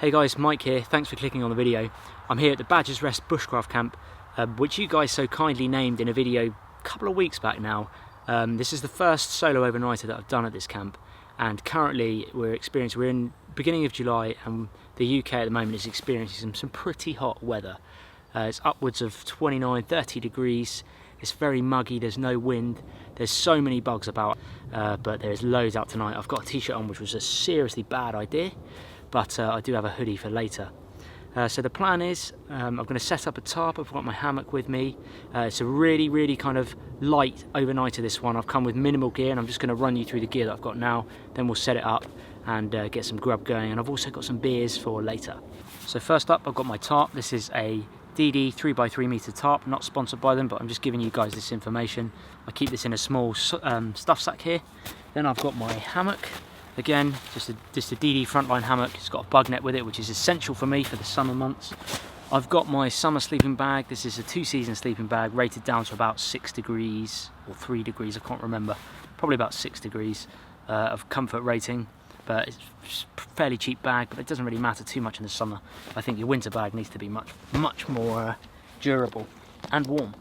Hey guys, Mike here, thanks for clicking on the video. I'm here at the Badger's Rest Bushcraft camp, which you guys so kindly named in a video a couple of weeks back now. This is the first solo overnighter that I've done at this camp, and currently we're in beginning of July, and the UK at the moment is experiencing some pretty hot weather. It's upwards of 29-30 degrees, it's very muggy, there's no wind, there's so many bugs about, but there's loads out tonight. I've got a t-shirt on, which was a seriously bad idea, but I do have a hoodie for later. So the plan is, I'm going to set up a tarp. I've got my hammock with me. It's a really kind of light overnighter, this one. I've come with minimal gear, and I'm just going to run you through the gear that I've got now, then we'll set it up and get some grub going, and I've also got some beers for later. So first up, I've got my tarp. This is a DD 3x3 meter tarp, not sponsored by them, but I'm just giving you guys this information. I keep this in a small stuff sack here. Then I've got my hammock. Again, just a DD frontline hammock. It's got a bug net with it, which is essential for me for the summer months. I've got my summer sleeping bag. This is a 2-season sleeping bag, rated down to about 6 degrees or 3 degrees, I can't remember. Probably about 6 degrees of comfort rating, but it's a fairly cheap bag, but it doesn't really matter too much in the summer. I think your winter bag needs to be much more durable and warm.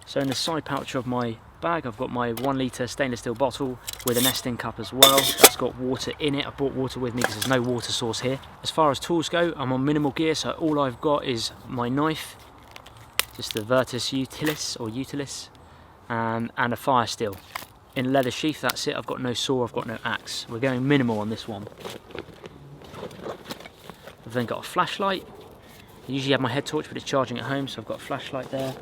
So in the side pouch of my bag, I've got my 1 litre stainless steel bottle with a nesting cup as well. That's got water in it. I brought water with me because there's no water source here. As far as tools go, I'm on minimal gear, so all I've got is my knife, just the Virtus Utilis, and a fire steel. In a leather sheath, that's it. I've got no saw, I've got no axe. We're going minimal on this one. I've then got a flashlight. I usually have my head torch, but it's charging at home, so I've got a flashlight there.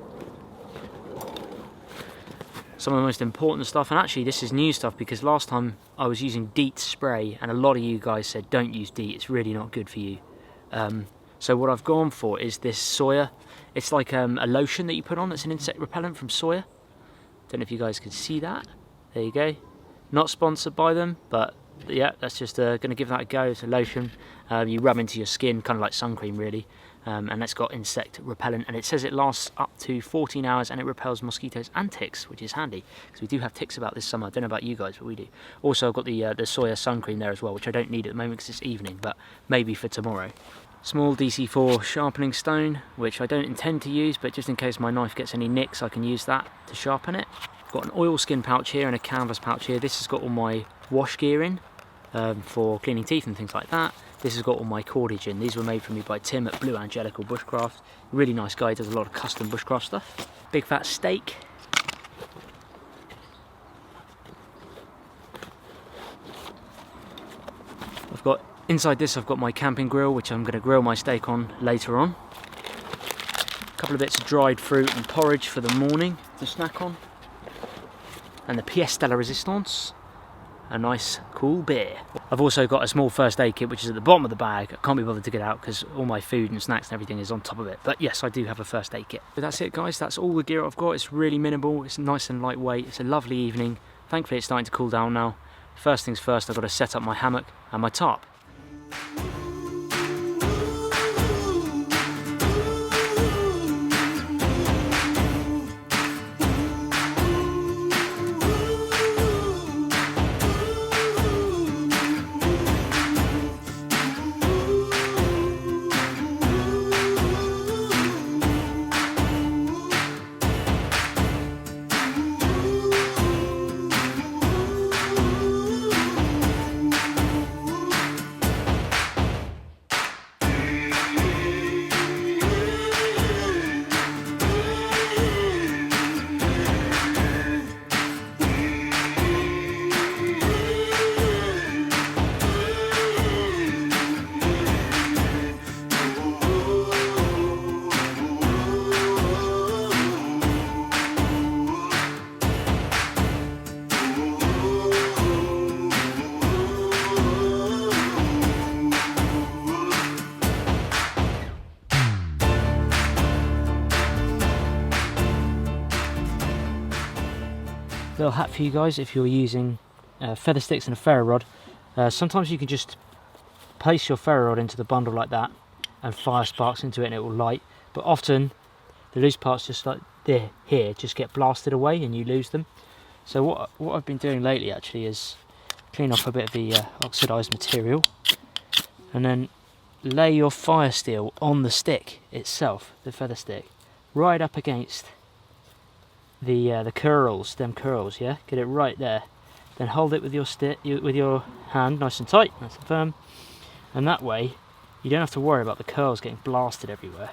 Some of the most important stuff, and actually this is new stuff because last time I was using DEET spray and a lot of you guys said don't use DEET, it's really not good for you. So what I've gone for is this soya. It's like a lotion that you put on that's an insect repellent from soya. Don't know if you guys can see that. There you go. Not sponsored by them, but yeah, that's just going to give that a go. It's a lotion you rub into your skin, kind of like sun cream really. And it's got insect repellent, and it says it lasts up to 14 hours and it repels mosquitoes and ticks, which is handy because we do have ticks about this summer. I don't know about you guys, but we do. Also, I've got the soya sun cream there as well, which I don't need at the moment because it's evening, but maybe for tomorrow. Small DC4 sharpening stone, which I don't intend to use, but just in case my knife gets any nicks, I can use that to sharpen it. I've got an oilskin pouch here and a canvas pouch here. This has got all my wash gear in for cleaning teeth and things like that. This has got all my cordage in. These were made for me by Tim at Blue Angelical Bushcraft. Really nice guy, does a lot of custom bushcraft stuff. Big fat steak. Inside this I've got my camping grill, which I'm going to grill my steak on later on. A couple of bits of dried fruit and porridge for the morning to snack on. And the pièce de la résistance, a nice cool beer. I've also got a small first aid kit, which is at the bottom of the bag. I can't be bothered to get out because all my food and snacks and everything is on top of it. But yes, I do have a first aid kit. But that's it guys, that's all the gear I've got. It's really minimal, it's nice and lightweight, it's a lovely evening. Thankfully it's starting to cool down now. First things first, I've got to set up my hammock and my tarp. Little hack for you guys if you're using feather sticks and a ferro rod. Sometimes you can just place your ferro rod into the bundle like that and fire sparks into it and it will light, but often the loose parts just like here just get blasted away and you lose them. So what I've been doing lately actually is clean off a bit of the oxidized material and then lay your fire steel on the stick itself, the feather stick, right up against the curls, them curls, yeah? Get it right there. Then hold it with your stick, with your hand, nice and tight, nice and firm. And that way, you don't have to worry about the curls getting blasted everywhere.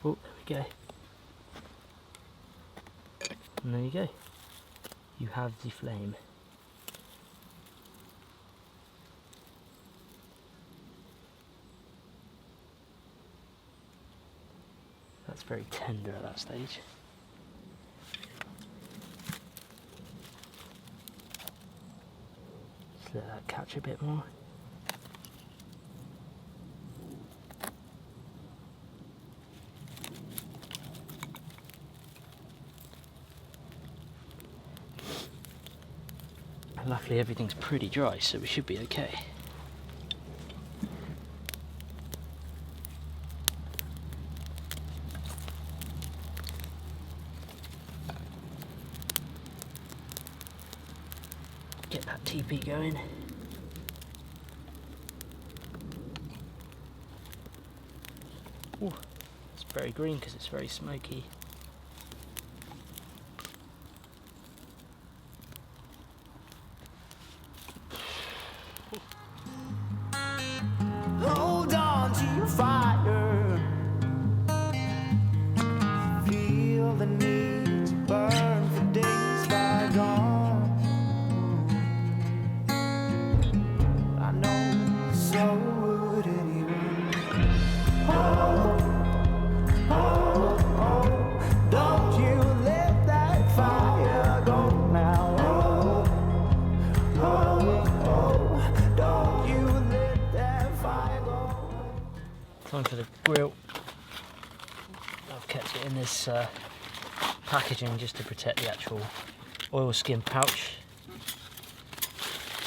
Oh, there we go. And there you go. You have the flame. That's very tender at that stage. Just let that catch a bit more. Luckily everything's pretty dry, so we should be okay. Get that TP going. Ooh, it's very green because it's very smoky. Hold on to your fire. Feel the need to burn for days bygone. I know, so would anyone. Oh, oh, oh, don't you let that fire go now. Oh, oh, oh, don't you let that fire go. Time for the grill. I've kept it in this packaging just to protect the actual oilskin pouch.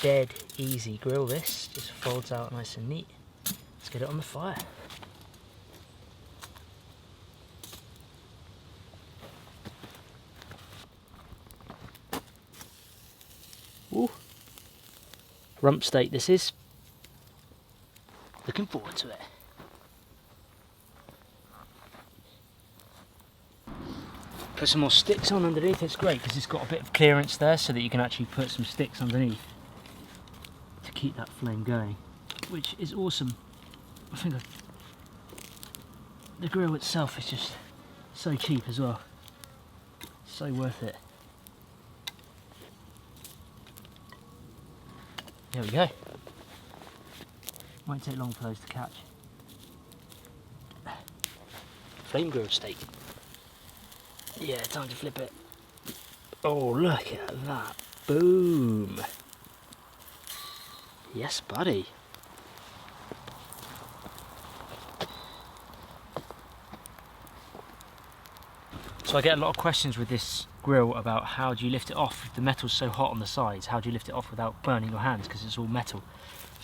Dead easy grill this, just folds out nice and neat. Let's get it on the fire. Ooh. Rump steak this is. Looking forward to it. Put some more sticks on underneath. It's great because it's got a bit of clearance there so that you can actually put some sticks underneath to keep that flame going, which is awesome. I think the grill itself is just so cheap as well, so worth it. There we go. Won't take long for those to catch. Flame grilled steak. Yeah, time to flip it. Oh, look at that. Boom. Yes, buddy. So I get a lot of questions with this grill about how do you lift it off if the metal's so hot on the sides. How do you lift it off without burning your hands because it's all metal?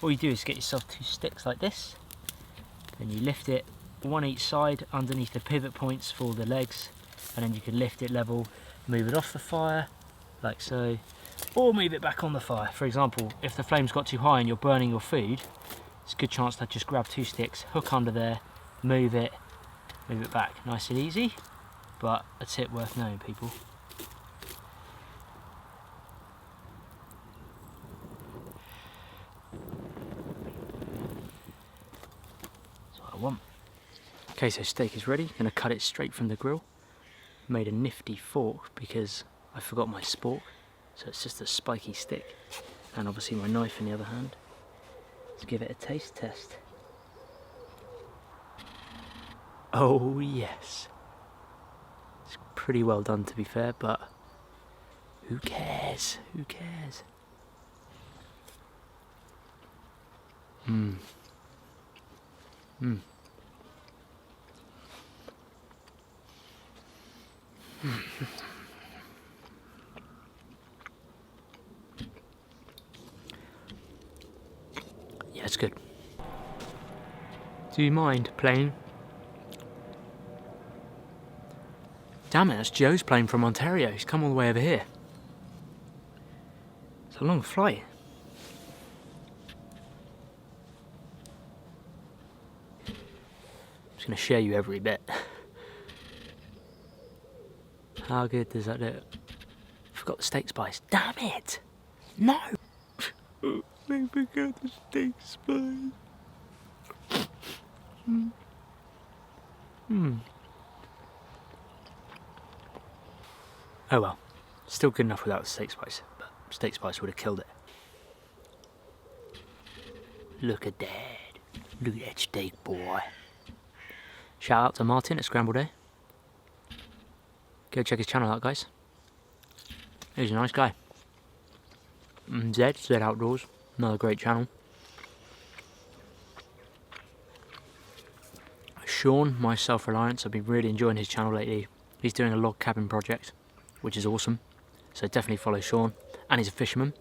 All you do is get yourself two sticks like this. Then you lift it one each side underneath the pivot points for the legs. And then you can lift it level, move it off the fire, like so, or move it back on the fire. For example, if the flame's got too high and you're burning your food, it's a good chance to just grab two sticks, hook under there, move it back. Nice and easy, but a tip worth knowing, people. That's what I want. Okay, so steak is ready. Gonna cut it straight from the grill. Made a nifty fork because I forgot my spork, so it's just a spiky stick, and obviously my knife in the other hand. Let's give it a taste test. Oh yes, it's pretty well done to be fair, but who cares? Who cares? Mmm. Mmm. Yeah, it's good. Do you mind playing? Damn it, that's Joe's plane from Ontario. He's come all the way over here. It's a long flight. I'm just going to share you every bit. How good does that do? Forgot the steak spice. Damn it! No! I forgot the steak spice. Oh well. Still good enough without the steak spice, but steak spice would have killed it. Look at that. Look at that steak, boy. Shout out to Martin at Scramble Day. Go check his channel out, guys. He's a nice guy. Zed Outdoors, another great channel. Sean, My Self-Reliance, I've been really enjoying his channel lately. He's doing a log cabin project, which is awesome. So definitely follow Sean. And he's a fisherman.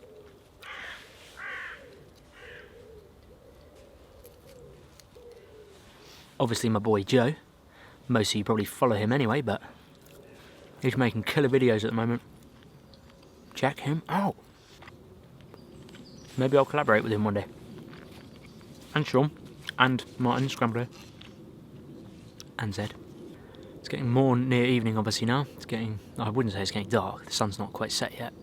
Obviously my boy Joe. Most of you probably follow him anyway, but he's making killer videos at the moment. Check him out. Maybe I'll collaborate with him one day. And Sean. And Martin, Scrambler. And Zed. It's getting more near evening obviously now. It's getting, I wouldn't say it's getting dark. The sun's not quite set yet.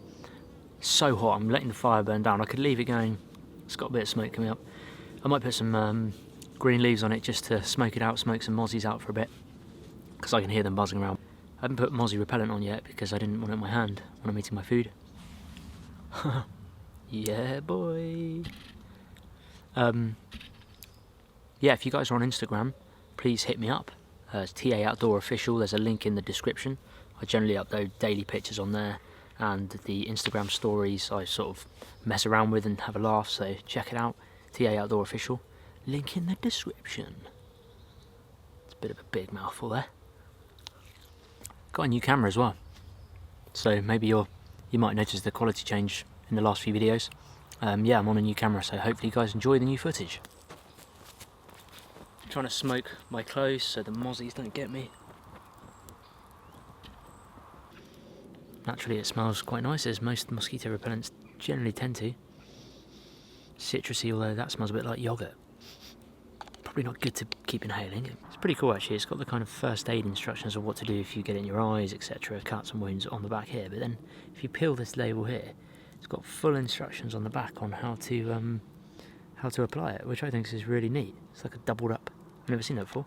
It's so hot, I'm letting the fire burn down. I could leave it going. It's got a bit of smoke coming up. I might put some green leaves on it just to smoke it out, smoke some mozzies out for a bit. Because I can hear them buzzing around. I haven't put mozzie repellent on yet because I didn't want it in my hand when I'm eating my food. Yeah, boy. Yeah, if you guys are on Instagram, please hit me up. It's TA Outdoor Official. There's a link in the description. I generally upload daily pictures on there, and the Instagram stories I sort of mess around with and have a laugh, so check it out. TA Outdoor Official. Link in the description. It's a bit of a big mouthful there. Got a new camera as well, so maybe you might notice the quality change in the last few videos. Yeah, I'm on a new camera, so hopefully you guys enjoy the new footage. I'm trying to smoke my clothes so the mozzies don't get me. Naturally it smells quite nice, as most mosquito repellents generally tend to. Citrusy, although that smells a bit like yoghurt. Probably not good to keep inhaling. It's pretty cool actually. It's got the kind of first aid instructions of what to do if you get it in your eyes, etc. Cuts and wounds on the back here. But then if you peel this label here, it's got full instructions on the back on how to apply it, which I think is really neat. It's like a doubled up. I've never seen that before.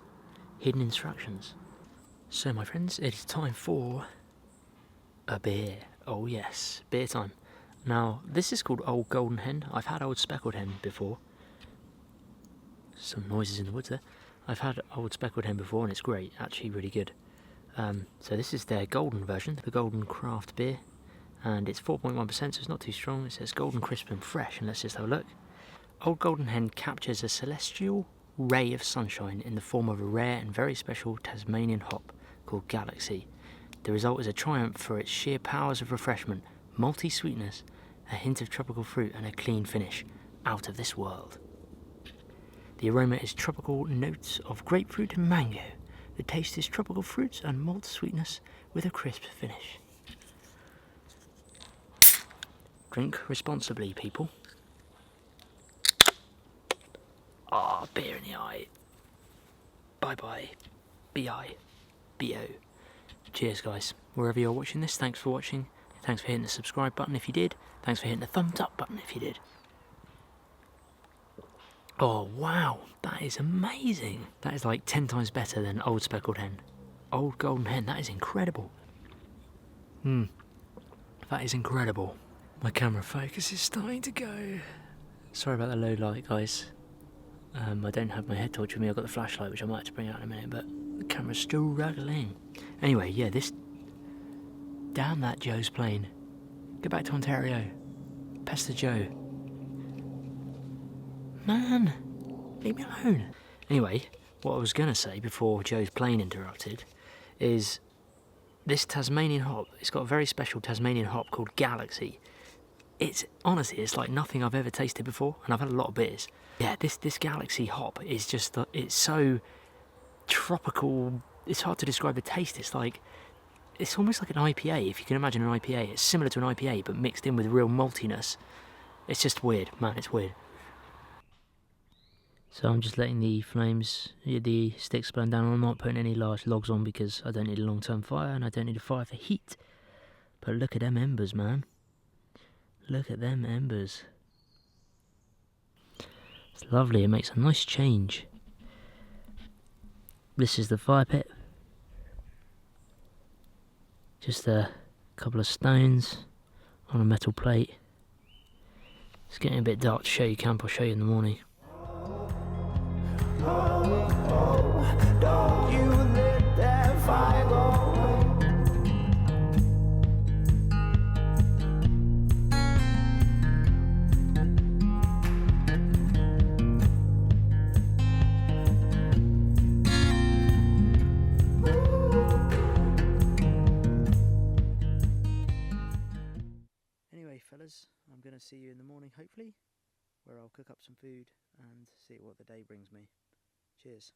Hidden instructions. So my friends, it is time for a beer. Oh yes, beer time. Now this is called Old Golden Hen. I've had Old Speckled Hen before. Some noises in the woods there. I've had Old Speckled Hen before and it's great, actually really good. So this is their golden version, the Golden Craft beer, and it's 4.1%, so it's not too strong. It says golden, crisp and fresh, and let's just have a look. Old Golden Hen captures a celestial ray of sunshine in the form of a rare and very special Tasmanian hop called Galaxy. The result is a triumph for its sheer powers of refreshment, malty sweetness, a hint of tropical fruit and a clean finish. Out of this world. The aroma is tropical notes of grapefruit and mango. The taste is tropical fruits and malt sweetness with a crisp finish. Drink responsibly, people. Ah, beer in the eye. Bye-bye. B-I-B-O. Cheers, guys. Wherever you're watching this, thanks for watching. Thanks for hitting the subscribe button if you did. Thanks for hitting the thumbs up button if you did. Oh wow, that is amazing. That is like 10 times better than Old Speckled Hen. Old Golden Hen, that is incredible. That is incredible. My camera focus is starting to go. Sorry about the low light, guys. I don't have my head torch with me. I've got the flashlight, which I might have to bring out in a minute, but the camera's still struggling. Anyway, yeah, this... Damn that Joe's plane. Go back to Ontario. Pester Joe. Man, leave me alone. Anyway, what I was going to say before Joe's plane interrupted is this Tasmanian hop. It's got a very special Tasmanian hop called Galaxy. It's honestly, it's like nothing I've ever tasted before, and I've had a lot of beers. Yeah, this Galaxy hop is just, it's so tropical. It's hard to describe the taste. It's like, it's almost like an IPA, if you can imagine an IPA. It's similar to an IPA, but mixed in with real maltiness. It's just weird, man, it's weird. So I'm just letting the flames, the sticks burn down. I'm not putting any large logs on because I don't need a long-term fire and I don't need a fire for heat. But look at them embers, man. Look at them embers. It's lovely, it makes a nice change. This is the fire pit. Just a couple of stones on a metal plate. It's getting a bit dark to show you camp, I'll show you in the morning. Don't you let that fire go. Anyway, fellas, I'm going to see you in the morning, hopefully, where I'll cook up some food and see what the day brings me. Cheers.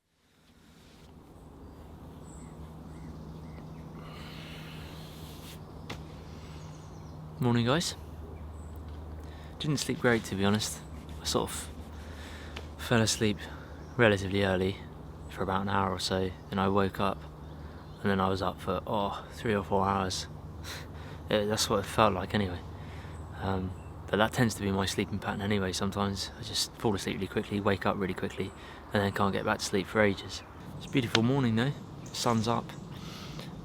Morning, guys. Didn't sleep great, to be honest. I sort of fell asleep relatively early for about an hour or so, and I woke up and then I was up for 3 or 4 hours. That's what it felt like anyway. But that tends to be my sleeping pattern anyway. Sometimes I just fall asleep really quickly, wake up really quickly, and then can't get back to sleep for ages. It's a beautiful morning though, sun's up.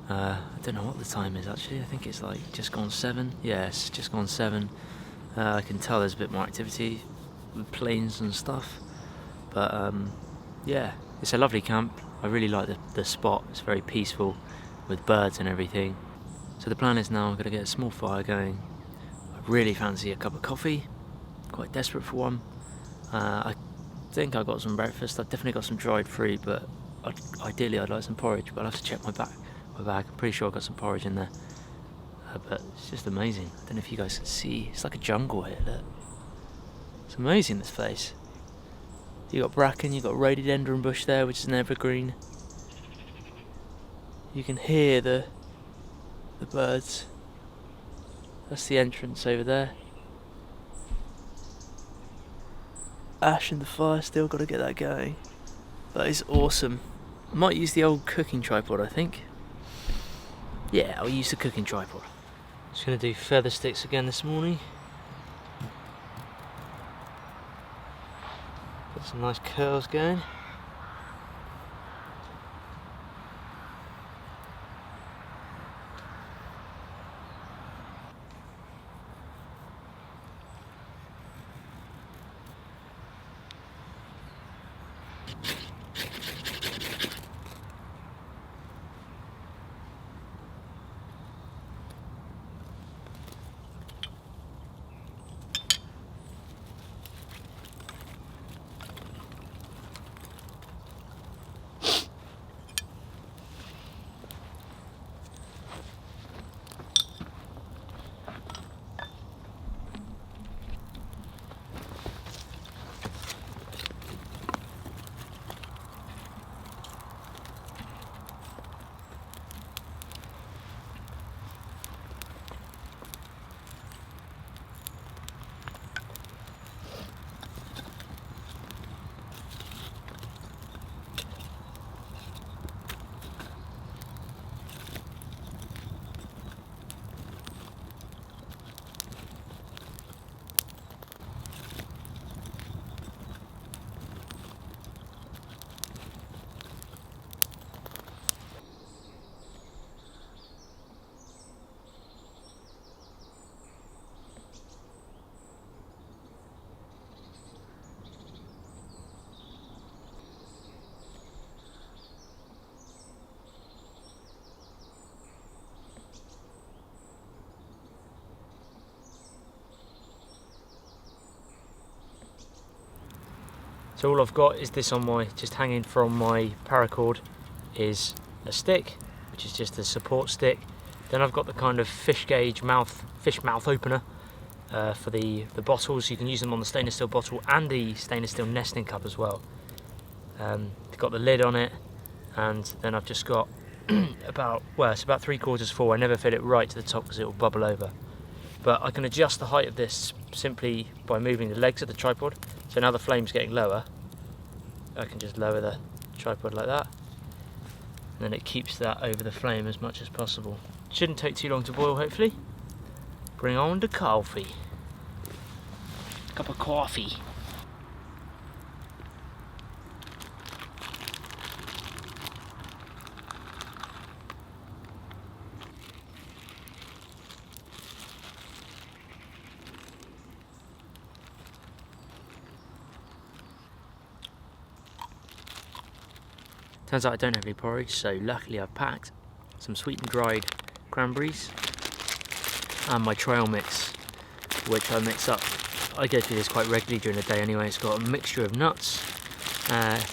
I don't know what the time is actually, I think it's like just gone 7. Yeah, it's just gone 7. I can tell there's a bit more activity with planes and stuff. But yeah, it's a lovely camp. I really like the spot, it's very peaceful with birds and everything. So the plan is now I'm going to get a small fire going. I really fancy a cup of coffee, quite desperate for one. I think I got some breakfast, I've definitely got some dried fruit, but ideally I'd like some porridge, but I'll have to check my bag. I'm pretty sure I've got some porridge in there. But it's just amazing. I don't know if you guys can see, it's like a jungle here, look. It's amazing, this place. You got bracken, you got rhododendron bush there, which is an evergreen. You can hear the birds. That's the entrance over there. Ash in the fire, still got to get that going. That is awesome. I might use the old cooking tripod, I think. Yeah, I'll use the cooking tripod. Just going to do feather sticks again this morning. Got some nice curls going. So all I've got is this on my, just hanging from my paracord, is a stick, which is just a support stick. Then I've got the kind of fish mouth opener for the bottles. You can use them on the stainless steel bottle and the stainless steel nesting cup as well. It's got the lid on it, and then I've just got it's about 3/4 full. I never fill it right to the top because it will bubble over. But I can adjust the height of this simply by moving the legs of the tripod. So now the flame's getting lower, I can just lower the tripod like that. And then it keeps that over the flame as much as possible. Shouldn't take too long to boil, hopefully. Bring on the coffee. Cup of coffee. Turns out I don't have any porridge, so luckily I've packed some sweet and dried cranberries and my trail mix, which I mix up. I go through this quite regularly during the day anyway. It's got a mixture of nuts,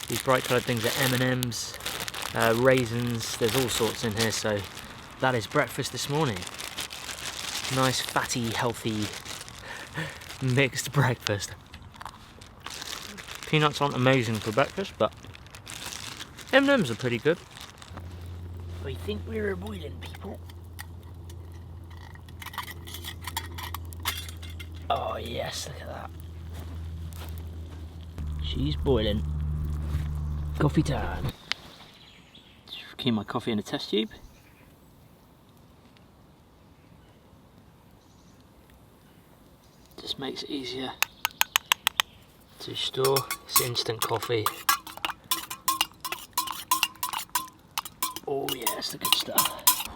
these bright coloured things are M&Ms, raisins, there's all sorts in here, so that is breakfast this morning. Nice, fatty, healthy, mixed breakfast. Peanuts aren't amazing for breakfast, but M&Ms are pretty good. I think we're boiling, people. Oh yes, look at that. She's boiling. Coffee time. Just keep my coffee in a test tube. Just makes it easier to store. It's instant coffee. Oh yes, the good stuff.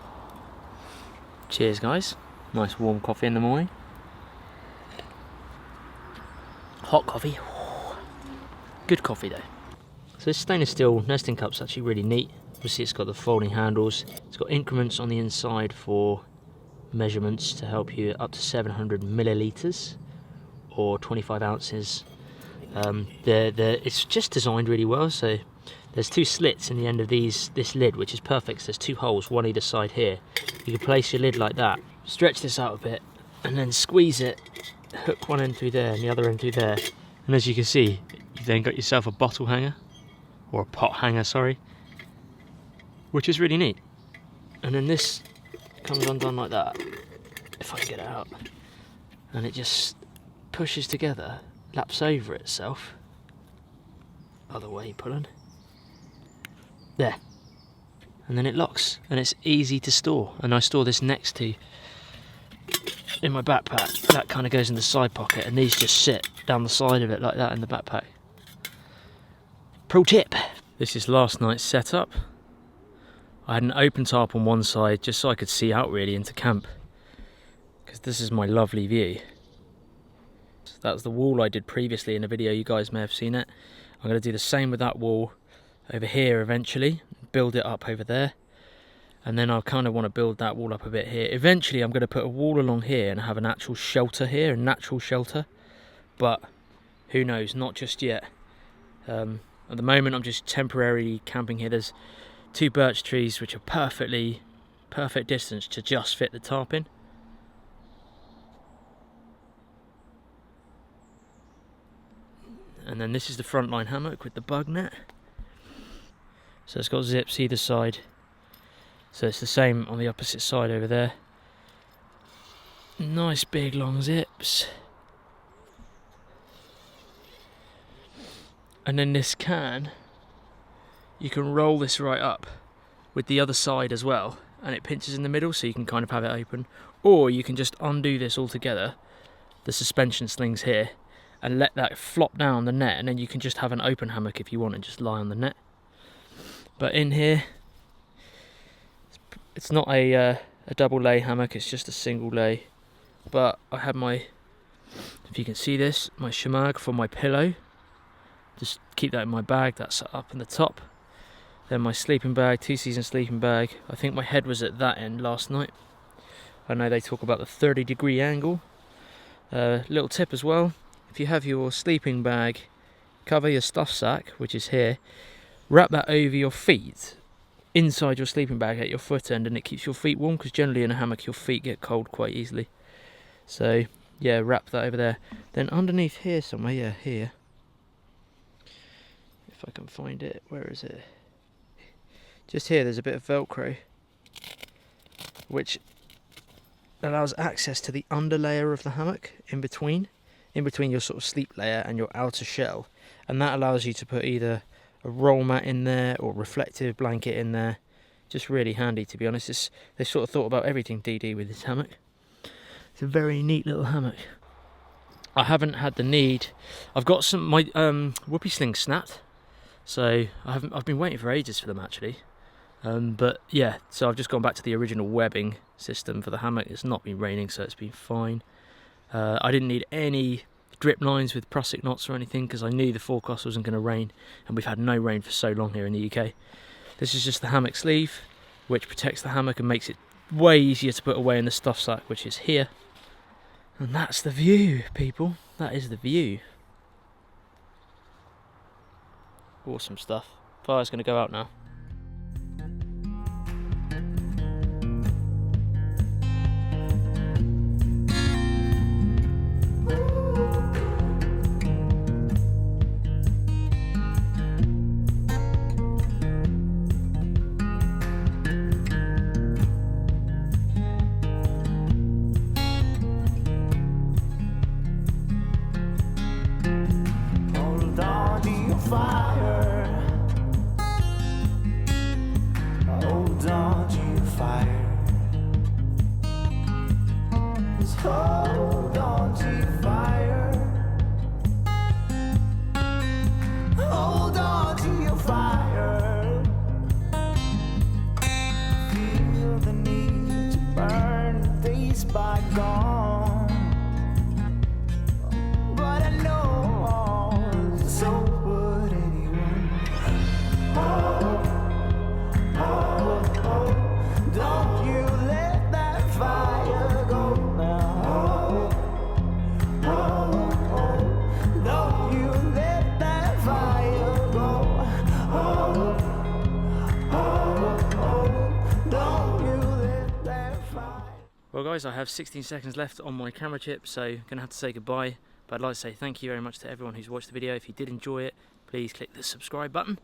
Cheers guys. Nice warm coffee in the morning. Hot coffee. Good coffee though. So this stainless steel nesting cup's actually really neat. Obviously it's got the folding handles. It's got increments on the inside for measurements to help you up to 700 millilitres or 25 ounces. It's just designed really well. So there's two slits in the end of this lid, which is perfect. So there's two holes, one either side here. You can place your lid like that, stretch this out a bit, and then squeeze it, hook one end through there and the other end through there. And as you can see, you've then got yourself a bottle hanger, or a pot hanger, sorry, which is really neat. And then this comes undone like that, if I can get it out, and it just pushes together, laps over itself. Other way pulling. There. And then it locks, and it's easy to store. And I store this next to, in my backpack. That kind of goes in the side pocket, and these just sit down the side of it like that in the backpack. Pro tip. This is last night's setup. I had an open tarp on one side just so I could see out really into camp, because this is my lovely view. So that was the wall I did previously in a video, you guys may have seen it. I'm going to do the same with that wall over here eventually, build it up over there, and then I kind of want to build that wall up a bit here. Eventually I'm going to put a wall along here and have an actual shelter here, a natural shelter, but who knows, not just yet. At the moment I'm just temporarily camping here. There's two birch trees which are perfect distance to just fit the tarp in. And then this is the frontline hammock with the bug net. So it's got zips either side. So it's the same on the opposite side over there. Nice big long zips. And then this you can roll this right up with the other side as well, and it pinches in the middle, so you can kind of have it open. Or you can just undo this altogether, the suspension slings here, and let that flop down the net, and then you can just have an open hammock if you want and just lie on the net. But in here, it's not a double lay hammock, it's just a single lay. But I have my, if you can see this, my shemag for my pillow. Just keep that in my bag, that's up in the top. Then my sleeping bag, 2-season sleeping bag. I think my head was at that end last night. I know they talk about the 30-degree angle. Little tip as well, if you have your sleeping bag, cover your stuff sack, which is here, wrap that over your feet, inside your sleeping bag at your foot end, and it keeps your feet warm, because generally in a hammock your feet get cold quite easily. So yeah, wrap that over there. Then underneath here somewhere, yeah, here, if I can find it, where is it? just here there's a bit of Velcro which allows access to the underlayer of the hammock in between your sort of sleep layer and your outer shell, and that allows you to put either a roll mat in there or reflective blanket in there. Just really handy, to be honest. They sort of thought about everything, DD, with this hammock. It's a very neat little hammock. I haven't had the need. I've got my whoopee slings snapped, so I've been waiting for ages for them actually. But yeah, so I've just gone back to the original webbing system for the hammock. It's not been raining, so it's been fine. I didn't need any drip lines with prusik knots or anything because I knew the forecast wasn't going to rain, and we've had no rain for so long here in the UK. This is just the hammock sleeve, which protects the hammock and makes it way easier to put away in the stuff sack, which is here. And that's the view, people. That is the view. Awesome stuff. Fire's going to go out now. Fire, hold on to your fire. Just hold on to your fire. Hold on to your fire. Feel the need to burn days bygone, but I know so. Don't you let that fire go now. Don't you let that fire go. Don't you let that fire. Well guys, I have 16 seconds left on my camera chip, so I'm going to have to say goodbye. But I'd like to say thank you very much to everyone who's watched the video. If you did enjoy it, please click the subscribe button.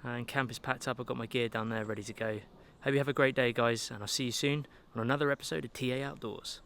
And camp is packed up, I've got my gear down there ready to go. Hope you have a great day guys, and I'll see you soon on another episode of TA Outdoors.